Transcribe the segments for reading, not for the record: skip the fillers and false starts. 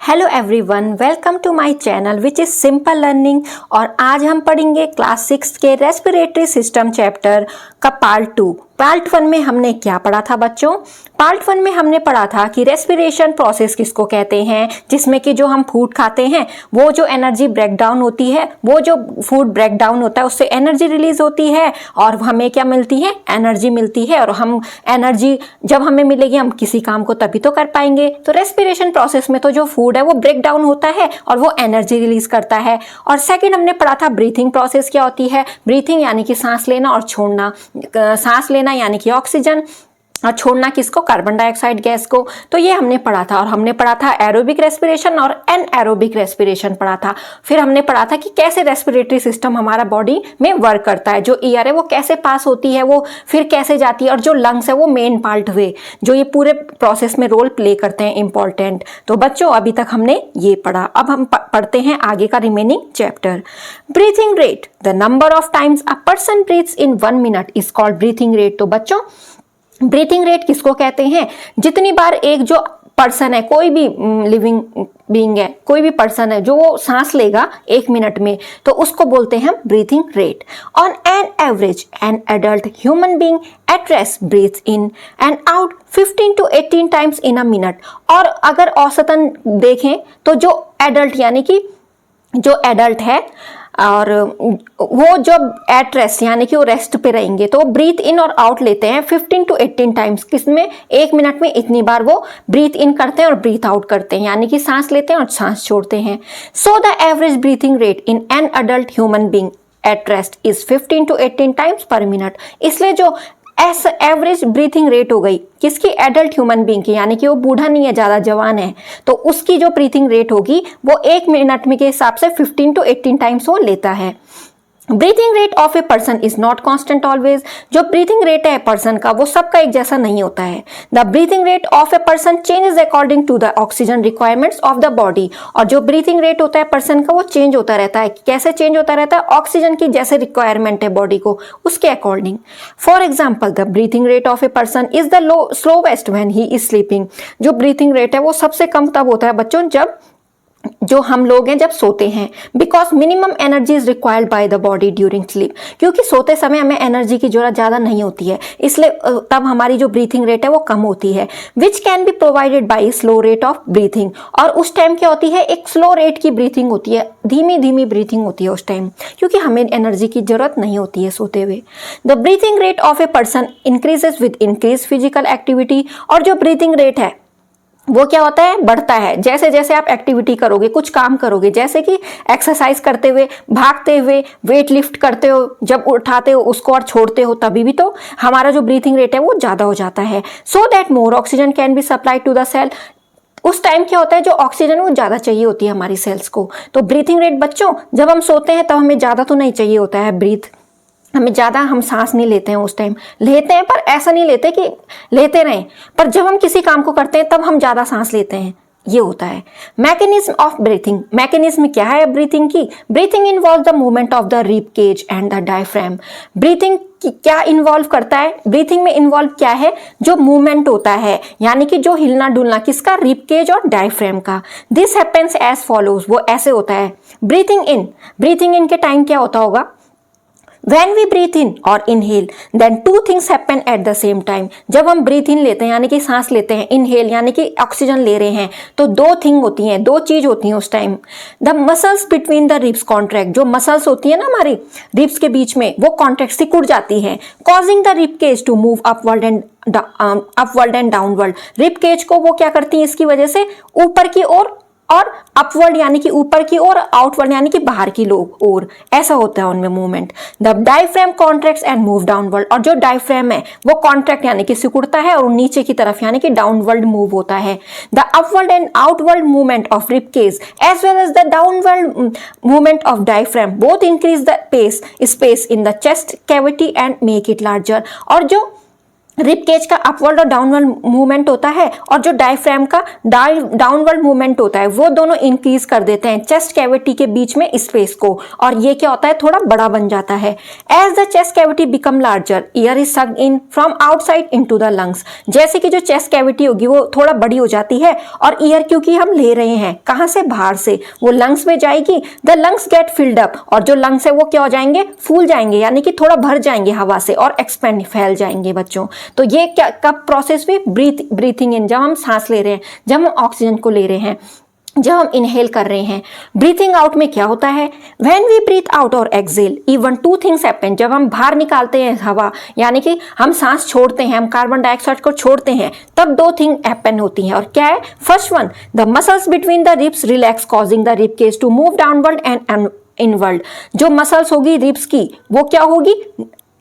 Hello everyone, welcome to my channel which is simple learning. और आज हम पढ़ेंगे क्लास 6 के रेस्पिरेटरी सिस्टम चैप्टर का पार्ट 2। पार्ट 1 में हमने क्या पढ़ा था बच्चों? पार्ट 1 में हमने पढ़ा था कि रेस्पिरेशन प्रोसेस किसको कहते हैं, जिसमें कि जो हम फूड खाते हैं वो जो एनर्जी ब्रेकडाउन होती है, वो जो फूड ब्रेकडाउन होता है उससे एनर्जी रिलीज होती है और हमें क्या मिलती है? एनर्जी मिलती है। और हम एनर्जी जब हमें मिलेगी हम किसी काम को तभी तो कर पाएंगे। तो रेस्पिरेशन प्रोसेस में तो जो फूड है वो ब्रेक डाउन होता है और वो एनर्जी रिलीज करता है। और सेकंड हमने पढ़ा था ब्रीथिंग प्रोसेस क्या होती है। ब्रीथिंग यानी कि सांस लेना और छोड़ना, सांस लेना यानी कि ऑक्सीजन और छोड़ना किसको? कार्बन डाइऑक्साइड गैस को। तो ये हमने पढ़ा था। और हमने पढ़ा था एरोबिक रेस्पिरेशन और एनएरोबिक रेस्पिरेशन पढ़ा था। फिर हमने पढ़ा था कि कैसे रेस्पिरेटरी सिस्टम हमारा बॉडी में वर्क करता है, जो एयर है वो कैसे पास होती है, वो फिर कैसे जाती है, और जो लंग्स है वो मेन पार्ट हुए जो ये पूरे प्रोसेस में रोल प्ले करते हैं, इंपॉर्टेंट। तो बच्चों अभी तक हमने ये पढ़ा। अब हम पढ़ते हैं आगे का remaining chapter. Breathing rate, the number of times a person breathes in 1 minute is called breathing rate. तो बच्चों ब्रीथिंग रेट किसको कहते हैं? जितनी बार एक जो पर्सन है, कोई भी लिविंग बीइंग है, कोई भी पर्सन है जो वो सांस लेगा 1 मिनट में, तो उसको बोलते हैं हम breathing rate. On an average an adult human being at rest breathes in and out 15 to 18 times in a minute. और अगर औसतन देखें तो जो एडल्ट यानी कि जो एडल्ट है और वो जब एट रेस्ट यानी कि वो रेस्ट पे रहेंगे तो ब्रीथ इन और आउट लेते हैं 15 to 18 टाइम्स। किसमें? 1 मिनट में इतनी बार वो ब्रीथ इन करते हैं और ब्रीथ आउट करते हैं, यानी कि सांस लेते हैं और सांस छोड़ते हैं। So the average breathing rate in an adult human being at rest is 15 to 18 times पर मिनट। इसलिए जो एवरेज ब्रीथिंग रेट हो गई किसकी? एडल्ट ह्यूमन बीइंग की, यानी कि वो बूढ़ा नहीं है, ज्यादा जवान है, तो उसकी जो ब्रीथिंग रेट होगी वो 1 मिनट में के हिसाब से 15 to 18 टाइम्स वो लेता है। Breathing rate of a person is not constant always. जो ब्रीथिंग रेट है पर्सन का वो सबका एक जैसा नहीं होता है। The breathing rate of a person changes according to the oxygen requirements of the body. और जो ब्रीथिंग रेट होता है पर्सन का वो चेंज होता रहता है। कैसे चेंज होता रहता है? ऑक्सीजन की जैसे रिक्वायरमेंट है बॉडी को उसके according. For example the breathing rate of a person is the slowest when he is sleeping. जो ब्रीथिंग रेट है वो सबसे कम तब होता है बच्चों जब जो हम लोग हैं जब सोते हैं। Because minimum energy is required by the body during sleep. क्योंकि सोते समय हमें एनर्जी की जरूरत ज्यादा नहीं होती है, इसलिए तब हमारी जो ब्रीथिंग रेट है वो कम होती है। Which can be provided by slow rate of breathing. और उस टाइम क्या होती है? एक स्लो रेट की ब्रीथिंग होती है, धीमी धीमी ब्रीथिंग होती है उस टाइम, क्योंकि हमें एनर्जी की जरूरत नहीं होती है सोते हुए। The breathing rate of a person increases with increase physical activity. और जो ब्रीथिंग रेट है वो क्या होता है? बढ़ता है जैसे जैसे आप एक्टिविटी करोगे, कुछ काम करोगे, जैसे कि एक्सरसाइज करते हुए, भागते हुए, वेट लिफ्ट करते हो, जब उठाते हो उसको और छोड़ते हो तभी भी तो हमारा जो ब्रीथिंग रेट है वो ज्यादा हो जाता है। So that more oxygen can be supplied to the cell. उस टाइम क्या होता है? जो ऑक्सीजन वो ज्यादा चाहिए होती है हमारी सेल्स को। तो ब्रीथिंग रेट बच्चों जब हम सोते हैं तब हमें ज्यादा तो नहीं चाहिए होता है ब्रीथ, हमें ज्यादा हम सांस नहीं लेते हैं उस टाइम, लेते हैं पर ऐसा नहीं लेते कि लेते रहें, पर जब हम किसी काम को करते हैं तब हम ज्यादा सांस लेते हैं, ये होता है। मैकेनिज्म ऑफ ब्रीथिंग, मैकेनिज्म क्या है ब्रीथिंग की? Breathing involve the movement of the rib cage and the diaphragm. Breathing क्या इन्वॉल्व करता है? ब्रीथिंग में इन्वॉल्व क्या है? जो मूवमेंट होता है, यानी कि जो हिलना डुलना किसका? रिब केज और डायफ्राम का। दिस हैपेंस एज फॉलोज, वो ऐसे होता है। ब्रीथिंग इन के टाइम क्या होता होगा? When we breathe in or inhale, then two things happen at the same time. जब हम breathe in लेते हैं यानी कि सांस लेते हैं, inhale यानी कि ऑक्सीजन ले रहे हैं, तो दो थिंग होती हैं, दो चीज होती हैं उस time. The muscles between the ribs contract, जो मसल्स होती है ना हमारी रिब्स के बीच में, वो कॉन्ट्रैक्ट सिकुड़ जाती हैं, causing the rib cage to move upward and downward. Rib cage को वो क्या करती है इसकी वजह से? ऊपर की ओर और अपवर्ड यानी कि ऊपर की ओर, आउटवर्ड यानी कि बाहर की ओर, ऐसा होता है उनमें movement. The diaphragm contracts and move downward. और जो डायफ्राम है वो कॉन्ट्रैक्ट यानी कि सिकुड़ता है और नीचे की तरफ यानी कि डाउनवर्ड मूव होता है। The upward and outward movement of rib cage as well as the downward movement of diaphragm both increase the space in the chest cavity and make it larger. और जो रिब केज का upward और downward movement होता है और जो diaphragm का downward movement होता है वो दोनों इंक्रीज कर देते हैं चेस्ट कैविटी के बीच में स्पेस को, और ये क्या होता है, थोड़ा बड़ा बन जाता है। As the chest cavity become larger air is sucked in from outside into the lungs. जैसे कि जो चेस्ट कैविटी होगी वो थोड़ा बड़ी हो जाती है और एयर क्योंकि हम ले रहे हैं कहाँ से, बाहर से, वो लंग्स में जाएगी। The lungs get filled up, और जो लंग्स है वो क्या हो जाएंगे, फूल जाएंगे, यानी कि थोड़ा भर जाएंगे हवा से और एक्सपेंड, फैल जाएंगे बच्चों। तो ये क्या कब प्रोसेस हुई, ब्रीथिंग इन, जब हम सांस ले रहे हैं, जब हम ऑक्सीजन को ले रहे हैं, जब हम इनहेल कर रहे हैं। ब्रीथिंग आउट में क्या होता है, व्हेन वी ब्रीथ आउट और exhale even two things happen. जब हम बाहर निकालते हैं हवा, यानी कि हम सांस छोड़ते हैं, हम कार्बन डाइऑक्साइड को छोड़ते हैं, तब दो थिंग हैपन होती हैं। और क्या है, first one, the muscles between the ribs relax causing the rib cage to move downward and inward. जो मसल्स होगी रिब्स की वो क्या होगी,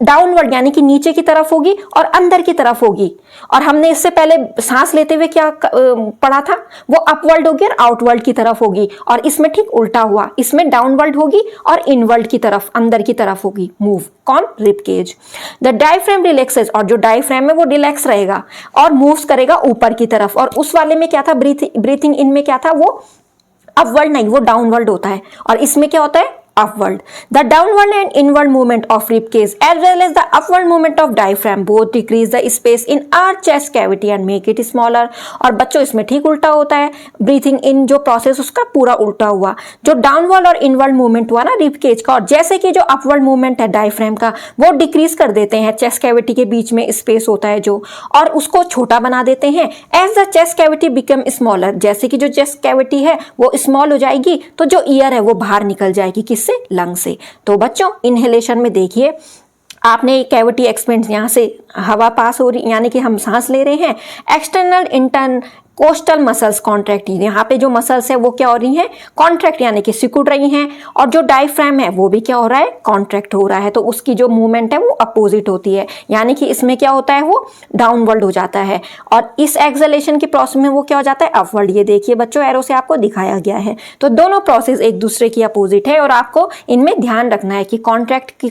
डाउनवर्ड यानी कि नीचे की तरफ होगी और अंदर की तरफ होगी। और हमने इससे पहले सांस लेते हुए क्या पढ़ा था, वो अपवर्ड होगी और आउटवर्ड की तरफ होगी, और इसमें ठीक उल्टा हुआ, इसमें डाउनवर्ड होगी और इनवर्ड की तरफ, अंदर की तरफ होगी मूव। कौन, rib cage. The diaphragm relaxes, और जो डायफ्राम है वो रिलैक्स रहेगा और मूव्स करेगा ऊपर की तरफ। और उस वाले में क्या था, ब्रीथिंग इन में क्या था, वो अपवर्ड नहीं, वो डाउनवर्ड होता है, और इसमें क्या होता है, upward. The downward and inward movement of rib cage as well as the upward movement of diaphragm both decrease the space in our chest cavity and make it smaller. और बच्चों इसमें ठीक उल्टा होता है, ब्रीथिंग इन जो प्रोसेस उसका पूरा उल्टा हुआ। जो डाउनवर्ड और इनवर्ड मूवमेंट हुआ ना रिब केज का, और जैसे कि जो अपवर्ड मूवमेंट है डायफ्राम का वो डिक्रीज कर देते हैं, चेस्ट कैविटी के बीच में स्पेस होता है जो, और उसको छोटा बना देते हैं। As the chest cavity become smaller, जैसे कि जो चेस्ट कैविटी है वो स्मॉल हो जाएगी तो जो ईयर है वो बाहर निकल जाएगी, किससे, लंग से। तो बच्चों इनहेलेशन में देखिए आपने कैविटी एक्सपेंड, यहाँ से हवा पास हो रही, यानी कि हम सांस ले रहे हैं। External intern coastal muscles contract, यहाँ पे जो मसल्स है वो क्या हो रही हैं, कॉन्ट्रैक्ट यानी कि सिकुड़ रही हैं, और जो डायफ्राम है वो भी क्या हो रहा है, कॉन्ट्रैक्ट हो रहा है। तो उसकी जो मूवमेंट है वो अपोजिट होती है, यानी कि इसमें क्या होता है, वो डाउनवर्ड हो जाता है, और इस एक्सेलेशन के प्रोसेस में वो क्या हो जाता है, अपवर्ड। ये देखिए बच्चों एरो से आपको दिखाया गया है। तो दोनों प्रोसेस एक दूसरे की अपोजिट है, और आपको इनमें ध्यान रखना है कि कॉन्ट्रैक्ट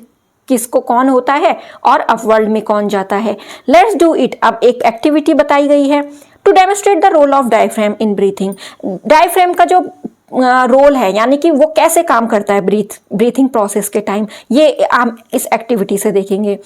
किसको कौन होता है और अपवर्ड में कौन जाता है। Let's do it. अब एक एक्टिविटी बताई गई है, to demonstrate the role of diaphragm in breathing. Diaphragm का जो रोल है, यानी कि वो कैसे काम करता है ब्रीथिंग प्रोसेस के टाइम, ये हम इस एक्टिविटी से देखेंगे।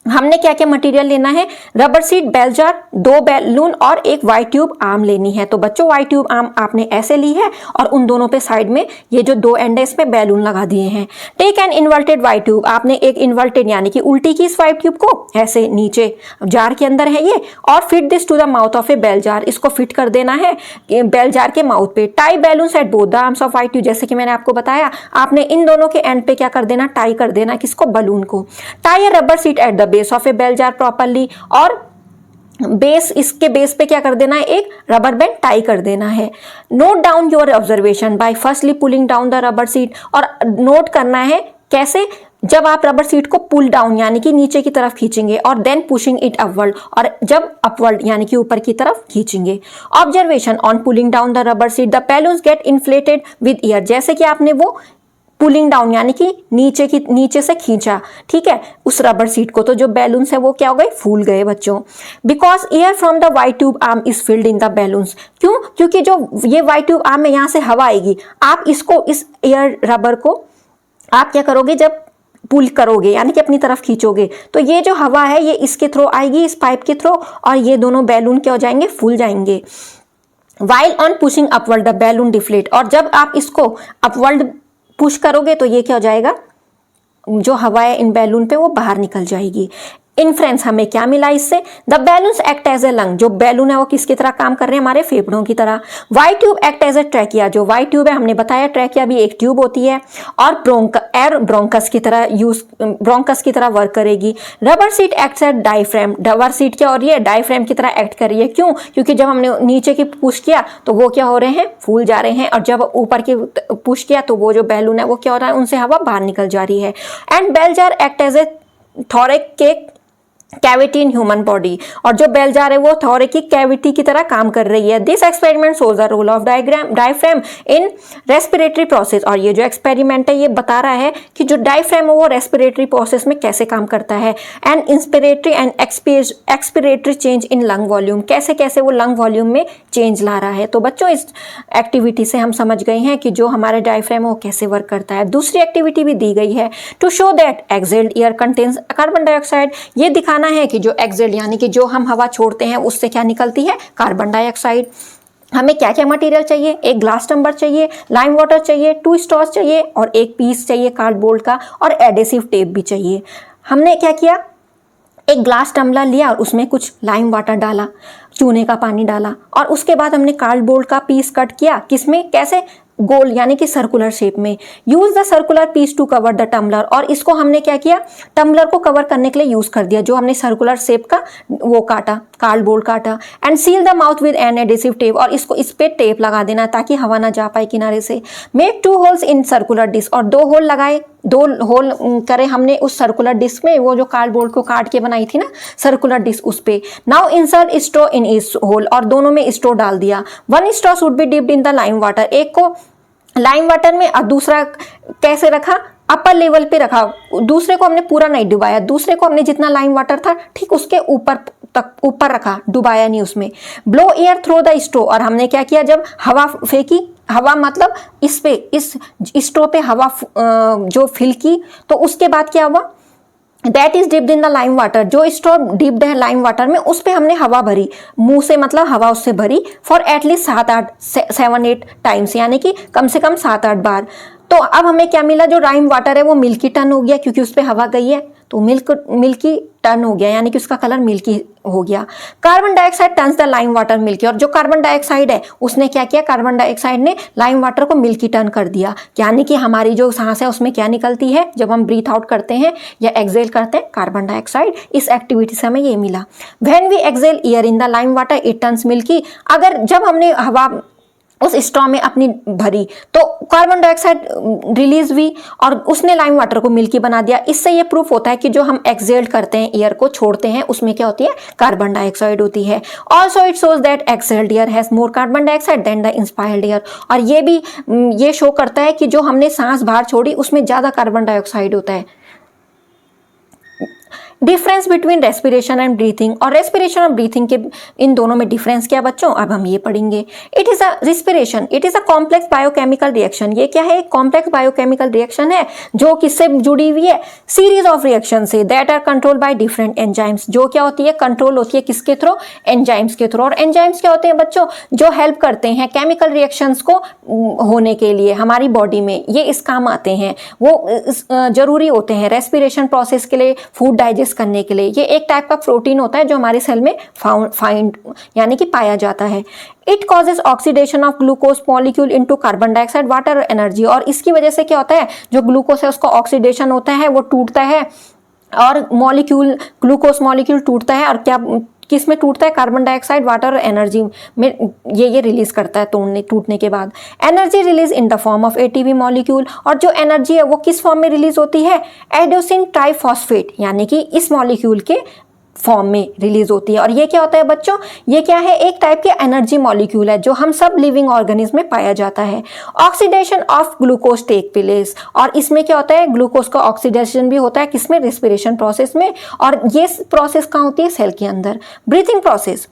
हमने क्या क्या मटेरियल लेना है, rubber sheet, bell jar, 2 balloon और एक वाई ट्यूब आर्म लेनी है। तो बच्चों वाई ट्यूब आर्म आपने ऐसे ली है और उन दोनों पे साइड में ये जो 2 एंड है इसमें बैलून लगा दिए हैं। Take an inverted Y tube, आपने एक इन्वर्टेड यानी कि उल्टी की इस वाई ट्यूब को ऐसे नीचे जार के अंदर है ये, और fit this to the mouth of a bell jar, इसको फिट कर देना है बेल जार के माउथ पे। Tie balloon at both the arms of Y tube, जैसे कि मैंने आपको बताया, आपने इन दोनों के एंड पे क्या कर देना, टाई कर देना, किसको, बलून को। Tie a rubber sheet at the base of a bell jar properly, और बेस, इसके बेस पे क्या कर देना है, एक रबर बैंड टाई कर देना है। Note down your observation bye firstly pulling down the rubber seat, और नोट करना है कैसे, जब आप रबर सीट को पुल डाउन यानी कि नीचे की तरफ खींचेंगे, और देन पुशिंग इट अपवर्ड, और जब अपवर्ड यानी कि ऊपर की तरफ खींचेंगे। Observation on pulling down the rubber sheet, the balloons get inflated with air, जैसे कि आपने वो पुलिंग डाउन यानी कि नीचे से खींचा, ठीक है, उस रबर सीट को, तो जो बैलून्स है वो क्या हो गए, फूल गए बच्चों। Because air from the Y tube arm is filled in the balloons, क्यों, क्योंकि जो ये वाई ट्यूब आर्म है यहाँ से हवा आएगी, आप इसको, इस एयर रबर को आप क्या करोगे, जब पुल करोगे यानी कि अपनी तरफ खींचोगे, तो ये जो हवा है ये इसके थ्रू आएगी, इस पाइप के थ्रू, और ये दोनों बैलून क्या हो जाएंगे, फूल जाएंगे। While on pushing upward the balloon deflate, और जब आप इसको अपवर्ड पुश करोगे तो ये क्या हो जाएगा, जो हवा है इन बैलून पे वो बाहर निकल जाएगी। इन्फ्रेंस हमें क्या मिला इससे, the balloons act as a lung, जो बैलून है वो किसकी तरह काम कर रहे हैं, हमारे फेफड़ों की तरह। Y tube act as a trachea, जो वाई ट्यूब है हमने बताया ट्रैकिया भी एक ट्यूब होती है, और ब्रोंकस की तरह वर्क करेगी। Rubber sheet act as diaphragm, rubber sheet क्या हो रही है, डायफ्राम की तरह एक्ट कर रही है, क्यों, क्योंकि जब हमने नीचे की पुश किया तो वो क्या हो रहे हैं, फूल जा रहे हैं, और जब ऊपर की पुश किया तो वो जो बैलून है वो क्या हो रहा है, उनसे हवा बाहर निकल जा रही है। And bell jar act as a thoracic cavity in human body, और जो बेल जार है वो थोरेकिक कैविटी की तरह काम कर रही है। This experiment shows the role of diaphragm in respiratory process, और ये जो एक्सपेरिमेंट है ये बता रहा है कि जो डायफ्राम है वो रेस्पिरेटरी प्रोसेस में कैसे काम करता है। And inspiratory and expiratory change in lung volume, कैसे कैसे वो लंग वॉल्यूम में चेंज ला रहा है। तो बच्चों इस एक्टिविटी से हम समझ गए हैं कि जो हमारा डायफ्राम है वो कैसे वर्क करता है। दूसरी एक्टिविटी भी दी गई है, to show that exhaled air contains carbon dioxide, ये दिखाना है कि जो एक्सहेल यानी कि जो हम हवा छोड़ते हैं उससे क्या निकलती है, कार्बन डाइऑक्साइड। हमें क्या क्या मटेरियल चाहिए, एक ग्लास टम्बलर चाहिए, लाइम वाटर चाहिए, 2 स्ट्रॉज चाहिए और एक पीस चाहिए कार्डबोर्ड का, और एडेसिव टेप भी चाहिए। हमने क्या किया, एक ग्लास टम्बलर लिया और उसमें कुछ लाइम वाटर डाला, चूने का पानी डाला, और उसके बाद हमने कार्डबोर्ड का पीस कट किया, किसमें, कैसे, गोल यानी कि सर्कुलर शेप में। Use the circular piece to cover the tumbler, और इसको हमने क्या किया, टम्बलर को कवर करने के लिए यूज कर दिया, जो हमने सर्कुलर शेप का वो काटा, कार्डबोर्ड काटा। And seal the mouth with an adhesive tape, और इसको इस पे टेप लगा देना ताकि हवा ना जा पाए किनारे से। Make 2 holes in circular disc, और 2 होल लगाए, 2 होल करे हमने उस सर्कुलर डिस्क में, वो जो कार्डबोर्ड को काट के बनाई थी ना सर्कुलर डिस्क, उस पे। नाउ इंसर्ट स्ट्रॉ इन इस होल, और दोनों में स्ट्रॉ डाल दिया। 1 straw should be dipped in the lime water, एक को लाइम वाटर में और दूसरा कैसे रखा, अपर लेवल पे रखा, दूसरे को हमने पूरा नहीं डुबाया, दूसरे को हमने जितना लाइम वाटर था ठीक उसके ऊपर तक ऊपर रखा, डुबाया नहीं उसमें। ब्लो एयर थ्रो द स्ट्रो, और हमने क्या किया, जब हवा फेंकी, हवा मतलब इस पे, इस स्ट्रो पे हवा जो फिल की, तो उसके बाद क्या हुआ, that is dipped in the lime water, जो स्ट्रॉ डिप्ड है लाइम वाटर में उस पे हमने हवा भरी, मुंह से मतलब हवा उससे भरी, फॉर एटलीस्ट 7-8 टाइम्स, यानी कि कम से कम 7-8 बार। तो अब हमें क्या मिला, जो लाइम वाटर है वो मिल्की टर्न हो गया क्योंकि उस पर हवा गई है, तो मिल्की टर्न हो गया, यानी कि उसका कलर मिल्की हो गया। Carbon dioxide turns the lime water milky, और जो कार्बन डाइऑक्साइड है उसने क्या किया, कार्बन डाइऑक्साइड ने लाइम वाटर को मिल्की टर्न कर दिया, यानी कि हमारी जो सांस है उसमें क्या निकलती है जब हम ब्रीथ आउट करते हैं या एक्सहेल करते हैं, कार्बन डाइऑक्साइड। इस एक्टिविटी से हमें ये मिला। When we exhale air in the lime water it turns milky, अगर जब हमने हवा उस स्ट्रॉ में अपनी भरी तो कार्बन डाइऑक्साइड रिलीज हुई और उसने लाइम वाटर को मिल्की बना दिया। इससे ये प्रूफ होता है कि जो हम एक्सहेल करते हैं, एयर को छोड़ते हैं, उसमें क्या होती है, कार्बन डाइऑक्साइड होती है। Also it shows that exhaled air has more carbon dioxide than the inspired air, और ये भी ये शो करता है कि जो हमने सांस बाहर छोड़ी उसमें ज्यादा कार्बन डाइऑक्साइड होता है। Difference between respiration and breathing, और रेस्पिरेशन और ब्रीथिंग के इन दोनों में डिफरेंस क्या बच्चों, अब हम ये पढ़ेंगे। It is a respiration, it is a complex biochemical reaction, ये क्या है, कॉम्प्लेक्स बायोकेमिकल रिएक्शन है जो किससे जुड़ी हुई है, सीरीज ऑफ रिएक्शन से, that are control by different enzymes, जो क्या होती है, कंट्रोल होती है किसके थ्रू, एंजाइम्स के थ्रू। और एंजाइम्स क्या होते हैं बच्चों, जो हेल्प करते हैं केमिकल रिएक्शंस को होने के लिए हमारी बॉडी में, ये इस काम आते हैं, वो जरूरी होते हैं रेस्पिरेशन प्रोसेस के लिए, फूड डाइजेस्ट करने के लिए। ये एक टाइप का प्रोटीन होता है जो हमारे सेल में फाइंड यानी कि पाया जाता है। It causes oxidation of glucose molecule into carbon dioxide water energy, और इसकी वजह से क्या होता है, जो ग्लूकोज है उसका ऑक्सीडेशन होता है, वो टूटता है, और मॉलिक्यूल ग्लूकोज मॉलिक्यूल टूटता है, और क्या किस में टूटता है, कार्बन डाइऑक्साइड वाटर और एनर्जी में ये रिलीज करता है टूटने के बाद। Energy release in the form of ATP molecule, और जो एनर्जी है वो किस फॉर्म में रिलीज होती है, एडेनोसिन ट्राइफॉस्फेट यानी कि इस मॉलिक्यूल के फॉर्म में रिलीज होती है। और ये क्या होता है बच्चों, ये क्या है, एक टाइप के एनर्जी मॉलिक्यूल है जो हम सब लिविंग ऑर्गेनिज्म में पाया जाता है। Oxidation of glucose take place, और इसमें क्या होता है, ग्लूकोज का ऑक्सीडेशन भी होता है किसमें, रेस्पिरेशन प्रोसेस में, और ये प्रोसेस कहाँ होती है, सेल के अंदर। Breathing process,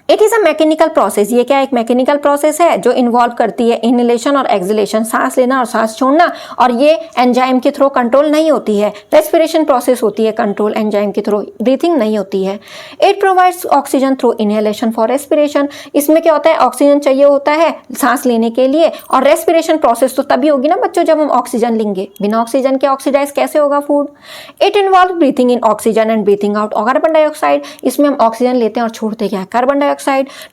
it is a mechanical process, ये क्या एक मैकेनिकल प्रोसेस है जो इन्वॉल्व करती है इनहेलेशन और एक्सहेलेशन, सांस लेना और सांस छोड़ना, और ये एंजाइम के थ्रू कंट्रोल नहीं होती है। रेस्पिरेशन प्रोसेस होती है कंट्रोल एंजाइम के थ्रू, ब्रीथिंग नहीं होती है। It provides oxygen through inhalation for respiration, इसमें क्या होता है, ऑक्सीजन चाहिए होता है सांस लेने के लिए, और रेस्पिरेशन प्रोसेस तो तभी होगी ना बच्चों जब हम ऑक्सीजन लेंगे, बिना ऑक्सीजन के ऑक्सीडाइज कैसे होगा food. It involve breathing in oxygen and breathing out carbon dioxide, इसमें हम ऑक्सीजन लेते हैं और छोड़ते क्या है, carbon dioxide.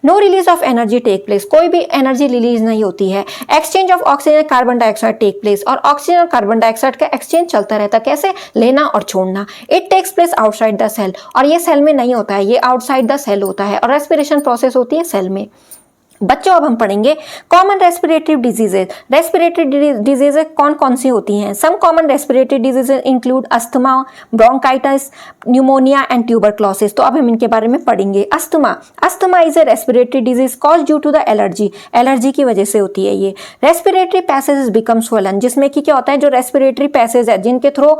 No release of energy take place, कोई भी एनर्जी रिलीज नहीं होती है। Exchange of oxygen carbon dioxide take place, और ऑक्सीजन और कार्बन डाइऑक्साइड का एक्सचेंज चलता रहता है, कैसे, लेना और छोड़ना। It takes place outside the cell, और ये सेल में नहीं होता है, ये आउटसाइड द सेल होता है, और रेस्पिरेशन प्रोसेस होती है सेल में। बच्चों अब हम पढ़ेंगे common respiratory diseases. Respiratory diseases कौन कौन सी होती हैं? Some common respiratory diseases include asthma, bronchitis, pneumonia and tuberculosis. तो अब हम इनके बारे में पढ़ेंगे। Asthma, asthma is a respiratory disease caused due to the allergy, allergy की वजह से होती है ये। रेस्पिरेटरी पैसेज बिकम स्वोलन, जिसमें कि क्या होता है, जो रेस्पिरेटरी पैसेज है जिनके थ्रू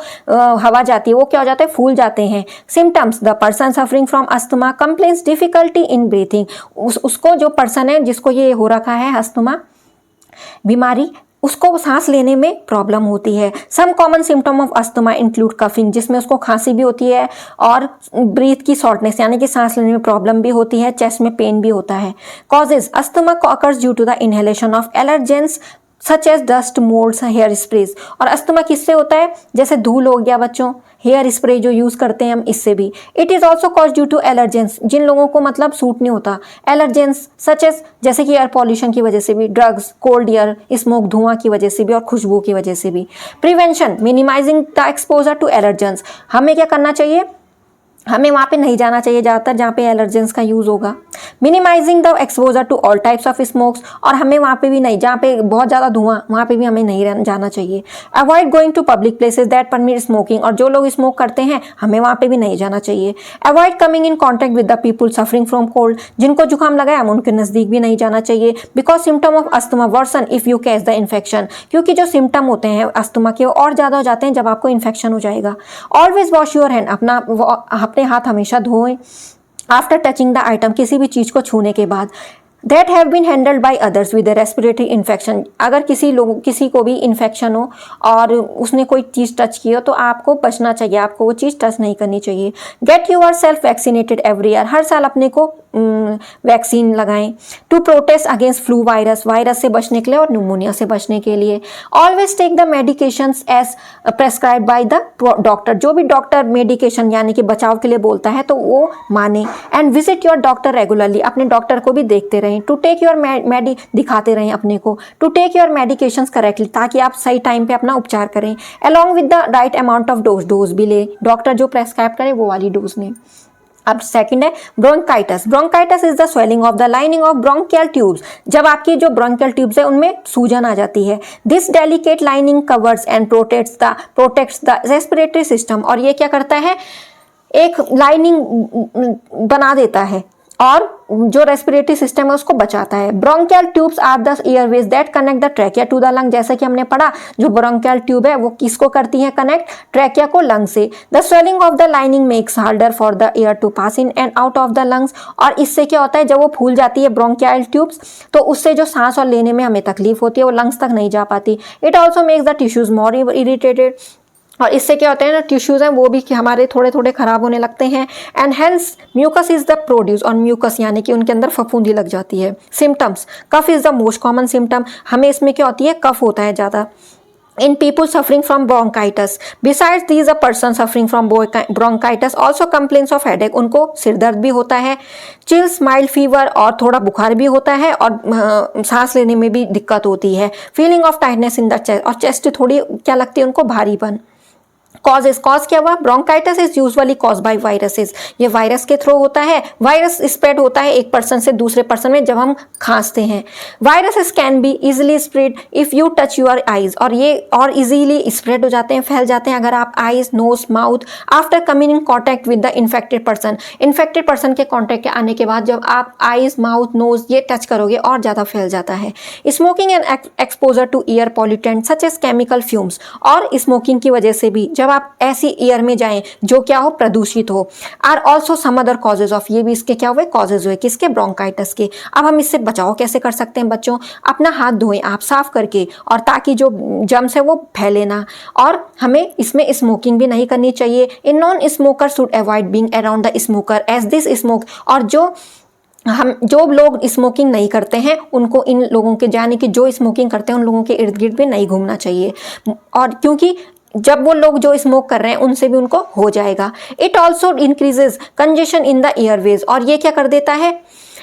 हवा जाती है वो क्या हो जाता है, फूल जाते हैं। Symptoms, the person suffering from asthma complains difficulty in breathing, उसको जो पर्सन है जिसको ये हो रखा है अस्थमा बीमारी, उसको सांस लेने में प्रॉब्लम होती है। Some common symptom of asthma include coughing, जिसमें उसको खांसी भी होती है और ब्रीथ की शॉर्टनेस यानी कि सांस लेने में प्रॉब्लम भी होती है, चेस्ट में पेन भी होता है। Causes, asthma occurs due to the inhalation of allergens such as dust, moulds, hair sprays. और अस्थमा किससे होता है? जैसे धूल हो गया बच्चों, हेयर स्प्रे जो यूज करते हैं हम, इससे भी। It is also cause due to allergens, जिन लोगों को मतलब सूट नहीं होता, एलर्जेंस सच एज जैसे कि एयर पॉल्यूशन की वजह से भी, ड्रग्स, कोल्ड एयर, स्मोक, धुआं की वजह से भी और खुशबू की वजह से भी। Prevention, minimising the exposure to allergens, हमें क्या करना चाहिए, हमें वहाँ पे नहीं जाना चाहिए ज़्यादातर जहाँ पे एलर्जेंस का यूज़ होगा। Minimising the exposure to all types of smokes, और हमें वहाँ पे भी नहीं, जहाँ पे बहुत ज़्यादा धुआं वहाँ पे भी हमें नहीं जाना चाहिए। Avoid going to public places that permit smoking, और जो लोग स्मोक करते हैं हमें वहाँ पे भी नहीं जाना चाहिए। Avoid coming in contact with the people suffering from cold, जिनको जुकाम लगा है हम उनके नज़दीक भी नहीं जाना चाहिए। Because symptom of asthma worsen if you catch the infection, क्योंकि जो सिम्टम होते हैं अस्थमा के और ज़्यादा हो जाते हैं जब आपको इन्फेक्शन हो जाएगा। ऑलवेज वॉश योर हैंड, अपने हाथ हमेशा धोएं आफ्टर टचिंग द आइटम, किसी भी चीज़ को छूने के बाद। That have been handled by others with respiratory infection, अगर किसी को भी इन्फेक्शन हो और उसने कोई चीज़ टच की हो तो आपको बचना चाहिए, आपको वो चीज़ टच नहीं करनी चाहिए। Get yourself vaccinated every year, हर साल अपने को वैक्सीन लगाएं। To protest against flu virus, virus से बचने के लिए और न्यूमोनिया से बचने के लिए। Always take the medications as prescribe by the doctor, जो भी डॉक्टर मेडिकेशन यानी कि बचाव के लिए बोलता है तो वो माने। And visit your doctor regularly, अपने डॉक्टर को भी देखते रहें। टू टेक योर दिखाते रहें अपने को। To take your medications correctly, ताकि आप सही टाइम पे अपना उपचार करें। Along with the right amount of dose भी ले, डॉक्टर जो प्रेस्क्राइब करे वो वाली डोज लें। अब सेकंड है bronchitis. Bronchitis is the swelling of the lining of bronchial tubes, जब आपकी जो ब्रोंकियल ट्यूब्स है उनमें सूजन आ जाती है। This delicate lining covers and protects the respiratory system, और ये क्या करता है, एक लाइनिंग बना देता है और जो रेस्पिरेटरी सिस्टम है उसको बचाता है। Bronchial tubes are the airways that connect the trachea to the lung, जैसे कि हमने पढ़ा जो ब्रोंकियल ट्यूब है वो किसको करती है कनेक्ट, ट्रैकिया को लंग से। The swelling of the lining makes harder for the air to pass in and out of the lungs, और इससे क्या होता है, जब वो फूल जाती है ब्रोंकियल ट्यूब्स तो उससे जो सांस और लेने में हमें तकलीफ होती है वो लंग्स तक नहीं जा पाती। It also makes the tissues more irritated, और इससे क्या होता है ना, टिश्यूज हैं वो भी कि हमारे थोड़े थोड़े खराब होने लगते हैं। And hence mucus is the produce, और म्यूकस यानी कि उनके अंदर फफूंदी लग जाती है। Symptoms, cough is the most common symptom, हमें इसमें क्या होती है, कफ होता है ज़्यादा। In people suffering from bronchitis, besides these, a person suffering from bronchitis also complains of headache, उनको सिर दर्द भी होता है। चिल्स, माइल्ड फीवर, और थोड़ा बुखार भी होता है, और सांस लेने में भी दिक्कत होती है। Feeling of tightness in the chest, और चेस्ट थोड़ी क्या लगती है उनको, भारीपन। कॉज क्या हुआ, bronchitis is usually cause by viruses, ये वायरस के थ्रू होता है। वायरस स्प्रेड होता है एक पर्सन से दूसरे पर्सन में जब हम खांसते हैं। Viruses can be easily spread if you touch your eyes, और ये और इजीली स्प्रेड हो जाते हैं, फैल जाते हैं अगर आप eyes, nose, mouth after coming in contact with the infected person, infected person के कॉन्टैक्ट के आने के बाद जब आप आईज, माउथ, नोज ये टच करोगे और ज़्यादा फैल जाता है। Smoking and exposure to air pollutant such as chemical fumes, और स्मोकिंग की वजह से भी जब आप ऐसी एयर में जाएं जो क्या हो, प्रदूषित हो। Are also some other causes of, ये भी इसके क्या हुए, कॉजेज हुए किसके, ब्रोंकाइटिस के। अब हम इससे बचाव कैसे कर सकते हैं बच्चों, अपना हाथ धोएं आप साफ करके, और ताकि जो जर्म्स है वो फैले ना। और हमें इसमें स्मोकिंग भी नहीं करनी चाहिए। In non smoker should avoid being around the smoker as this smoke, और जो लोग स्मोकिंग नहीं करते हैं उनको इन लोगों के, यानी कि जो स्मोकिंग करते हैं उन लोगों के इर्द गिर्द भी नहीं घूमना चाहिए, और क्योंकि जब वो लोग जो स्मोक कर रहे हैं उनसे भी उनको हो जाएगा। It also increases congestion in the Airways, और ये क्या कर देता है,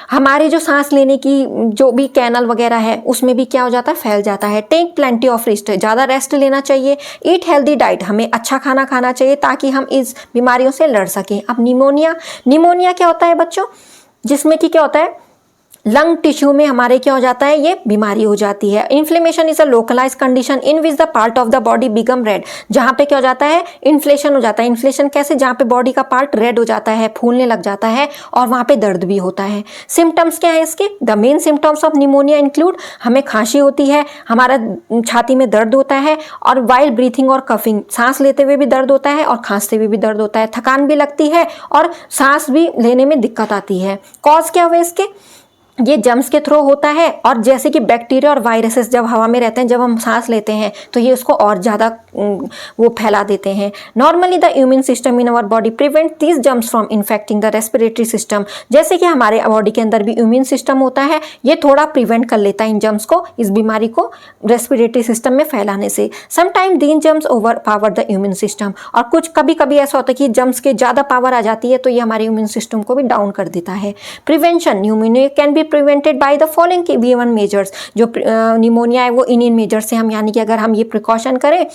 हमारे जो सांस लेने की जो भी कैनल वगैरह है उसमें भी क्या हो जाता है, फैल जाता है। टेक प्लेंटी ऑफ रेस्ट, ज़्यादा रेस्ट लेना चाहिए। ईट हेल्दी डाइट, हमें अच्छा खाना खाना चाहिए ताकि हम इस बीमारियों से लड़ सकें। अब निमोनिया क्या होता है बच्चों, जिसमें कि क्या होता है, लंग टिश्यू में हमारे क्या हो जाता है, ये बीमारी हो जाती है। Inflammation is a localise condition in which the part of the body become red, जहाँ पे क्या हो जाता है, इन्फ्लेशन हो जाता है। इन्फ्लेशन कैसे, जहाँ पे बॉडी का पार्ट रेड हो जाता है, फूलने लग जाता है और वहाँ पे दर्द भी होता है। सिम्टम्स क्या है इसके, the main symptoms of pneumonia include, हमें खांसी होती है, हमारा छाती में दर्द होता है, और वाइल ब्रीथिंग और कफिंग, सांस लेते हुए भी दर्द होता है और खांसते हुए भी दर्द होता है, थकान भी लगती है और सांस भी लेने में दिक्कत आती है। कॉज क्या हुए इसके, ये जम्स के थ्रू होता है, और जैसे कि बैक्टीरिया और वायरसेस जब हवा में रहते हैं, जब हम सांस लेते हैं तो ये उसको और ज़्यादा वो फैला देते हैं। Normally the immune system in our body prevent these germs from infecting the respiratory system, जैसे कि हमारे बॉडी के अंदर भी इम्यून सिस्टम होता है, ये थोड़ा प्रिवेंट कर लेता है इन जम्स को, इस बीमारी को रेस्पिरेटरी सिस्टम में फैलाने से। Sometime Deen germs over power the immune system, और कुछ कभी कभी ऐसा होता है कि जम्स के ज़्यादा पावर आ जाती है तो ये हमारे इम्यून सिस्टम को भी डाउन कर देता है। Prevention, pneumonia can be prevented by the following V1 measures, जो निमोनिया है वो इन मेजर से हम, यानी कि अगर हम ये प्रिकॉशन करें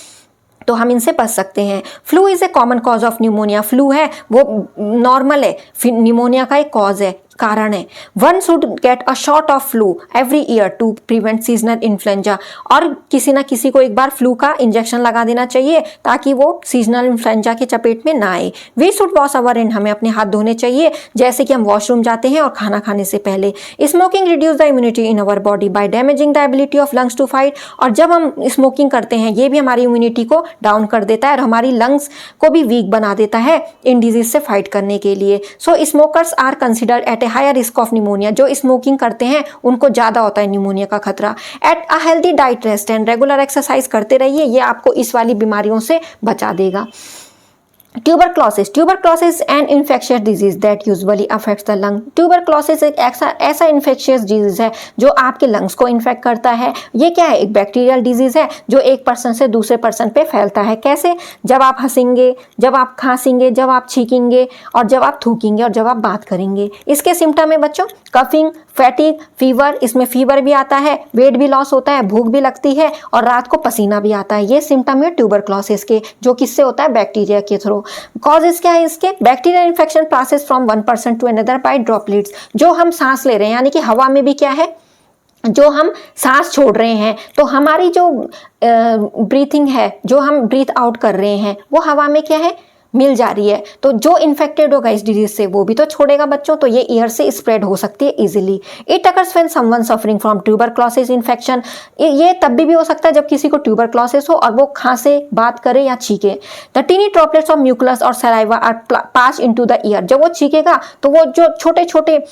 तो हम इनसे बच सकते हैं। Flu is a common cause of pneumonia, flu है वो नॉर्मल है, निमोनिया का एक कॉज है, कारण है। One should get a shot of flu every year to prevent seasonal influenza, और किसी ना किसी को एक बार फ्लू का इंजेक्शन लगा देना चाहिए ताकि वो सीजनल इन्फ्लुएंजा के चपेट में ना आए। We should wash our hand, हमें अपने हाथ धोने चाहिए जैसे कि हम वॉशरूम जाते हैं और खाना खाने से पहले। Smoking reduce the immunity in our body by damaging the ability of lungs to fight, और जब हम स्मोकिंग करते हैं ये भी हमारी इम्यूनिटी को डाउन कर देता है और हमारी लंग्स को भी वीक बना देता है इन डिजीज से फाइट करने के लिए। So smokers are considered at a higher risk of pneumonia, जो स्मोकिंग करते हैं उनको ज़्यादा होता है निमोनिया का खतरा। Eat a healthy diet, rest and regular exercise करते रहिए, ये आपको इस वाली बीमारियों से बचा देगा। Tuberculosis and infectious disease that usually affects the lung. Tuberculosis एक ऐसा इन्फेक्शियस डिजीज है जो आपके लंग्स को इन्फेक्ट करता है। ये क्या है, एक बैक्टीरियल डिजीज है जो एक पर्सन से दूसरे पर्सन पे फैलता है। कैसे, जब आप हंसेंगे, जब आप खांसेंगे, जब आप छींकेंगे, और जब आप थूकेंगे, और जब आप बात करेंगे। इसके सिम्टम है बच्चों, कफिंग, फैटिग, फीवर, इसमें फीवर भी आता है, वेट भी लॉस होता है, भूख भी लगती है और रात को पसीना भी आता है। ये सिम्टम है ट्यूबरक्लोसिस के, जो किससे होता है, बैक्टीरिया के थ्रू। कॉजेस क्या है इसके, bacterial infection passes from one person to another by droplets, जो हम सांस ले रहे हैं, यानी कि हवा में भी क्या है, जो हम सांस छोड़ रहे हैं तो हमारी जो ब्रीथिंग है, जो हम ब्रीथ आउट कर रहे हैं, वो हवा में क्या है, मिल जा रही है। तो जो इन्फेक्टेड होगा इस डिजीज से वो भी तो छोड़ेगा बच्चों, तो ये ईयर से स्प्रेड हो सकती है easily. It occurs when someone suffering from tuberculosis infection, ये तब भी हो सकता है जब किसी को ट्यूबरक्लोसिस हो और वो खांसे, बात करे या छींके। The tiny droplets of mucus और saliva are pass into the air, जब वो छींकेगा तो वो जो छोटे छोटे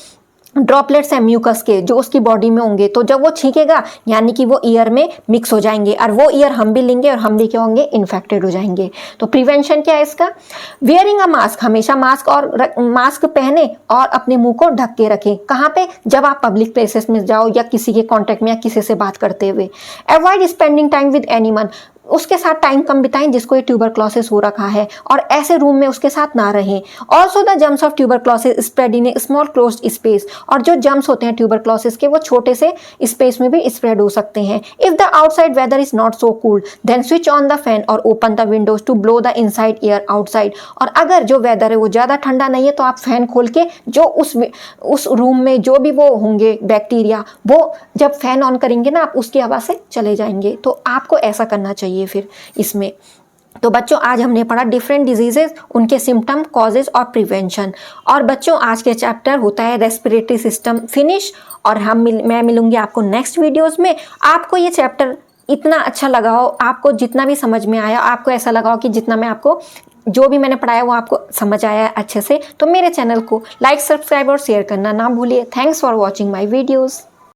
ड्रॉपलेट्स हैं म्यूकस के जो उसकी बॉडी में होंगे, तो जब वो छींकेगा यानी कि वो ईयर में मिक्स हो जाएंगे और वो ईयर हम भी लेंगे और हम भी क्या होंगे, इन्फेक्टेड हो जाएंगे। तो प्रिवेंशन क्या है इसका, वियरिंग अ मास्क, हमेशा मास्क पहने और अपने मुंह को ढक के रखें। कहाँ पे, जब आप पब्लिक प्लेसेस में जाओ या किसी के कॉन्टेक्ट में या किसी से बात करते हुए। Avoid spending time with anyone, उसके साथ टाइम कम बिताएं जिसको ये ट्यूबरक्लोसिस हो रखा है, और ऐसे रूम में उसके साथ ना रहें। Also the germs of tuberculosis spread in A small closed space, और जो जम्स होते हैं ट्यूबरक्लोसिस के वो छोटे से स्पेस में भी स्प्रेड हो सकते हैं। If the outside weather is not so cool then switch on the fan और open the windows to blow the inside air outside, और अगर जो वेदर है वो ज़्यादा ठंडा नहीं है तो आप फैन खोल के जो उस रूम में जो भी वो होंगे बैक्टीरिया, वो जब फैन ऑन करेंगे ना आप उसकी हवा से चले जाएंगे। तो आपको ऐसा करना चाहिए फिर इसमें। तो बच्चों आज हमने पढ़ा डिफरेंट डिजीजेस, उनके सिम्टम, कॉजेज और प्रिवेंशन। और बच्चों आज के चैप्टर होता है रेस्पिरेटरी सिस्टम फिनिश, और मैं मिलूंगी आपको नेक्स्ट वीडियोस में। आपको ये चैप्टर इतना अच्छा लगा हो, आपको जितना भी समझ में आया, आपको ऐसा लगा हो कि जितना मैं आपको जो भी मैंने पढ़ाया वो आपको समझ आया है अच्छे से, तो मेरे चैनल को लाइक, सब्सक्राइब और शेयर करना ना भूलिए। Thanks for watching my videos.